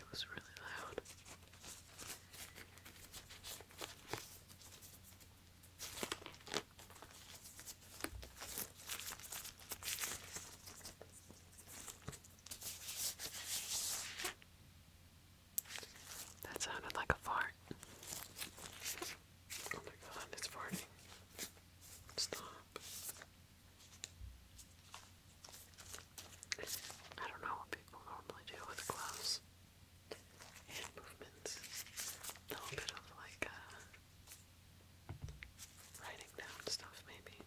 It was really loud. That sounded like a fart. Oh my god, it's farting. Stop. I don't know what people normally do with gloves. Hand movements. A little bit of like writing down stuff maybe.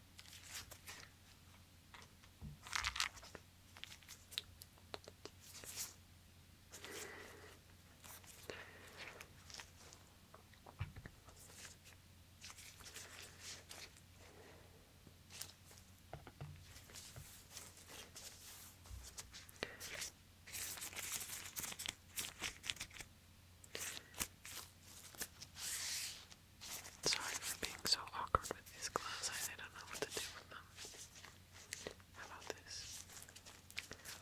Sorry for being so awkward with these gloves. I don't know what to do with them. How about this?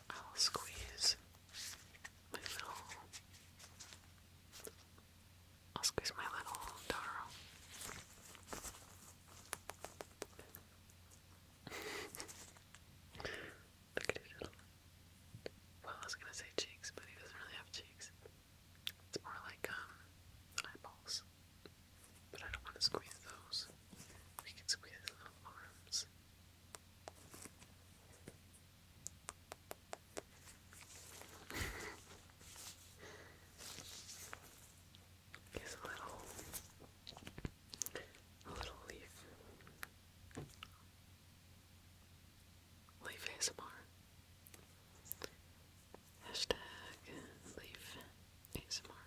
I'll squeeze my little Taro. Look at it. Well, I was gonna say cheeks, but he doesn't really have cheeks. It's more like eyeballs. But I don't want to squeeze those. We can squeeze his little arms. Here's a little leaf. Leaf ASMR. Hashtag leaf ASMR.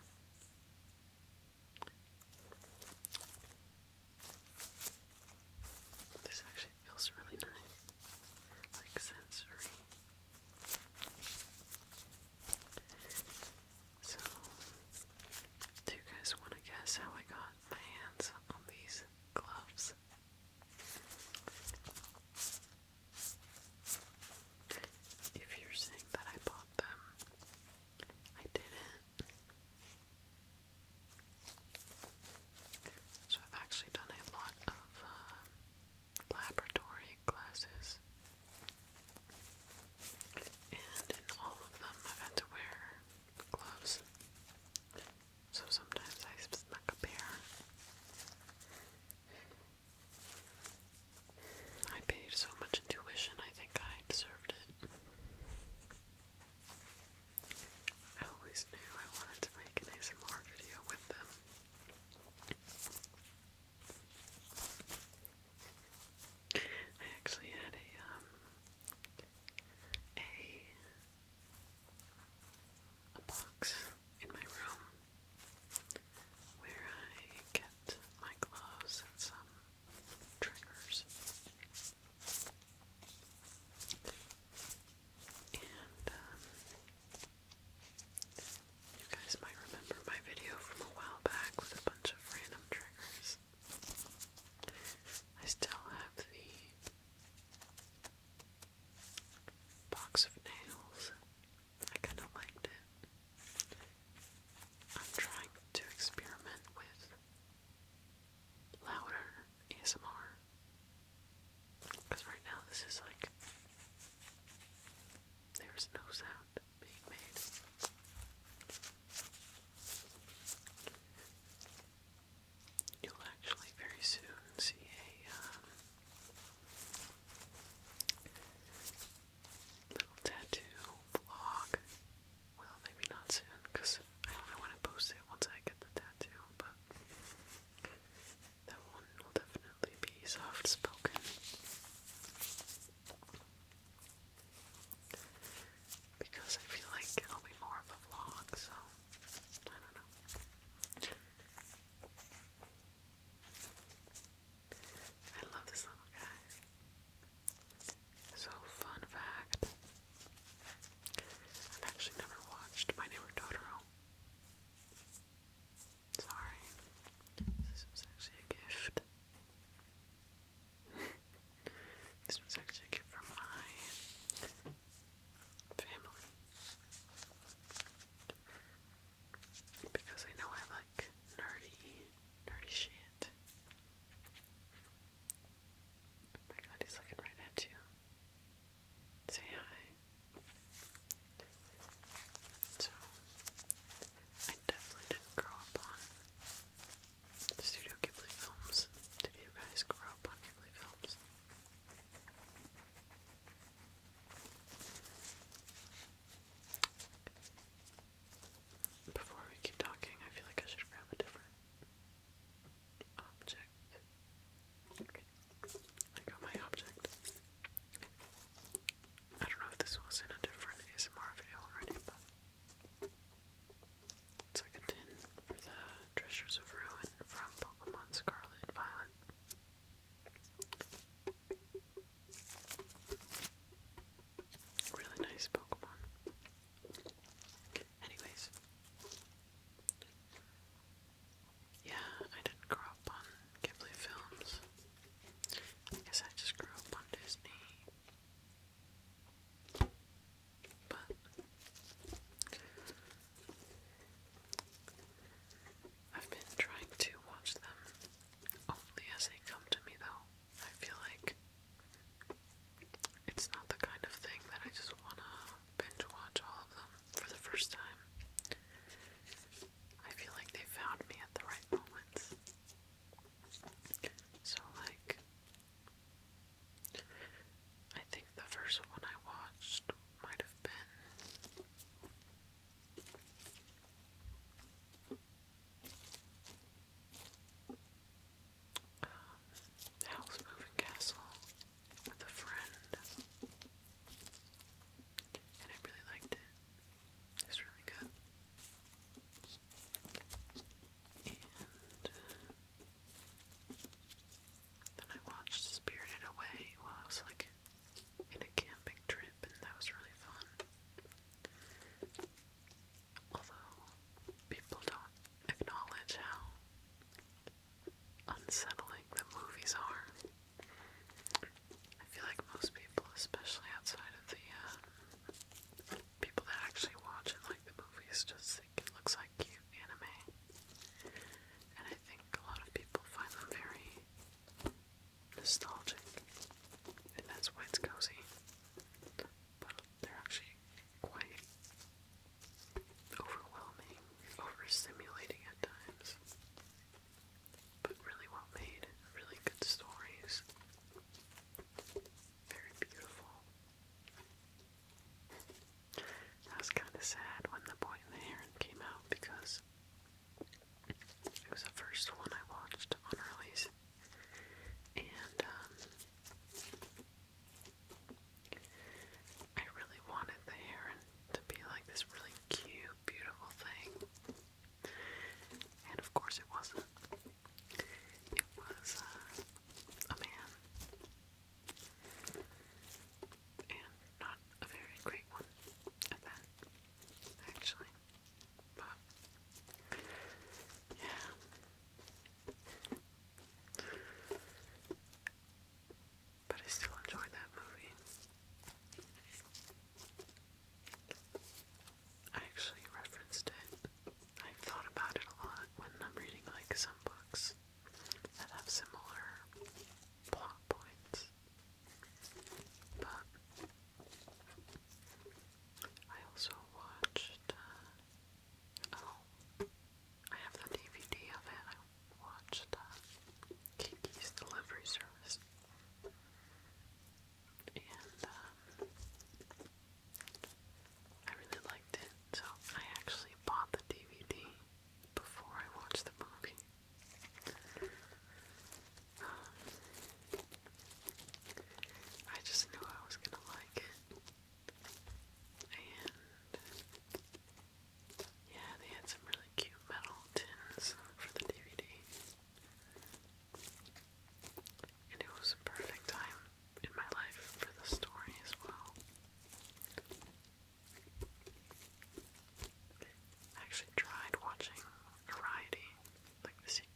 Treasures of Ruin from Pokemon Scarlet and Violet. Really nice Pokemon. Anyways. Yeah, I didn't grow up on Ghibli films. I guess I just grew up on Disney. But I've been trying to watch them only as they come to me, though. I feel like it's not the kind of thing that I just wanna binge watch all of them for the first time. I feel like they found me at the right moments. So, like, I think the first one I watched might have been Howl's Moving Castle with a friend, and I really liked it. It was really good. And then I watched Spirited Away while I was like in a camping trip, and that was really fun. Although people don't acknowledge how unsettling the movies are. I feel like most people, especially outside of the people that actually watch and like the movies, just think it looks like cute anime. And I think a lot of people find them very nostalgic, and that's why it's cozy. But they're actually quite overwhelming, overstimulating at times. But really well made, really good stories. Very beautiful. I was kind of sad when The Boy and the Heron came out because it was the first one I watched on release. And I really wanted the heron to be like this really cute, beautiful thing. And of course it wasn't. It was a man. And not a very great one at that, actually. But, yeah. But I still enjoyed that movie. I actually referenced it. I've thought about it a lot when I'm reading like some books that have similar plot points. But I also watched, I have the DVD of it. I watched Kiki's Delivery Service. And I really liked it. So I actually bought the DVD before I watched the movie. I just knew I was gonna like it. And yeah, they had some really cute metal tins for the DVD. And it was a perfect time in my life for the story as well. I actually tried watching Variety, like is it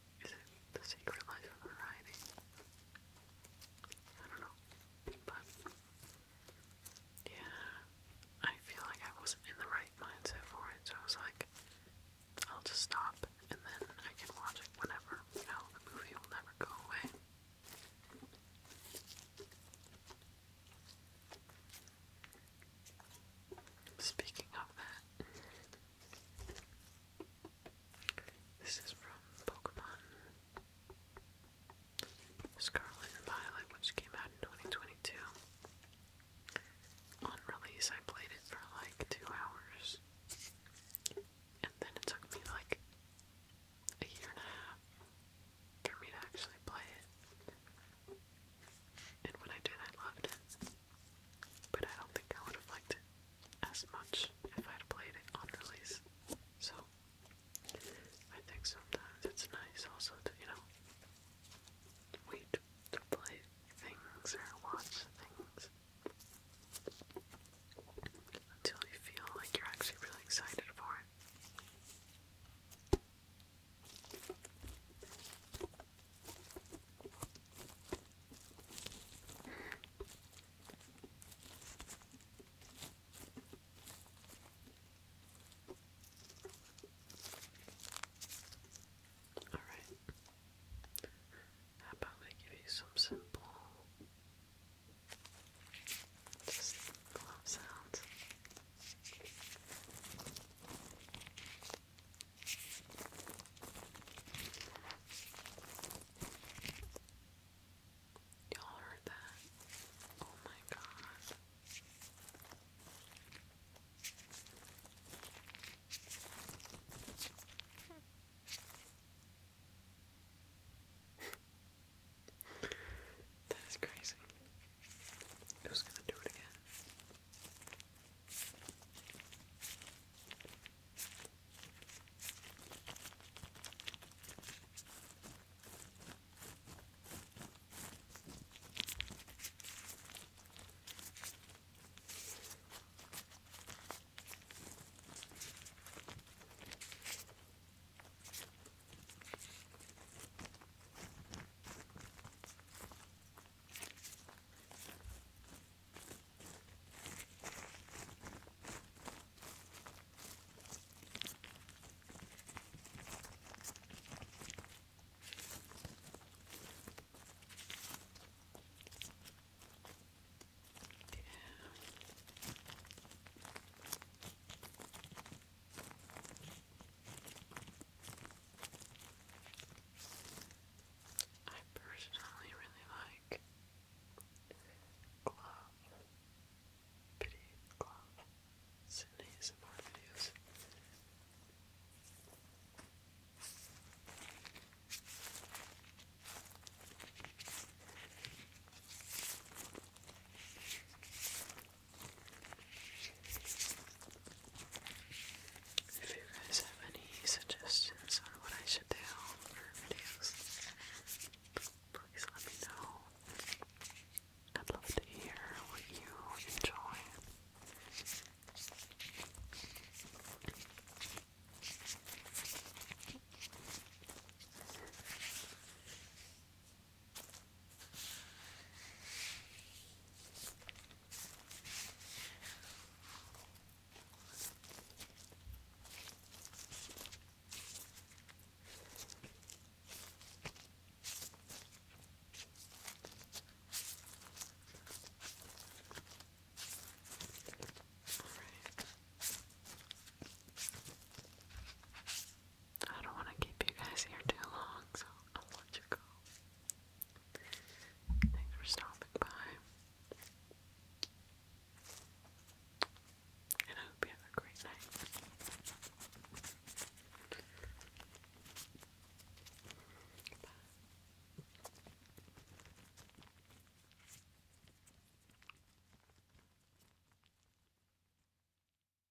The Secret Life of Variety? I don't know, but yeah, I feel like I wasn't in the right mindset for it, so I was like, I'll just stop and then I can watch it whenever, you know, the movie will never go away. Speaking of that, this is from Pokemon Scarlet and Violet, which came out in 2022. On release, I played it for like 2 hours, and then it took me like a year and a half for me to actually play it. And when I did, I loved it. But I don't think I would have liked it as much if I'd played it on release. So I think sometimes it's crazy.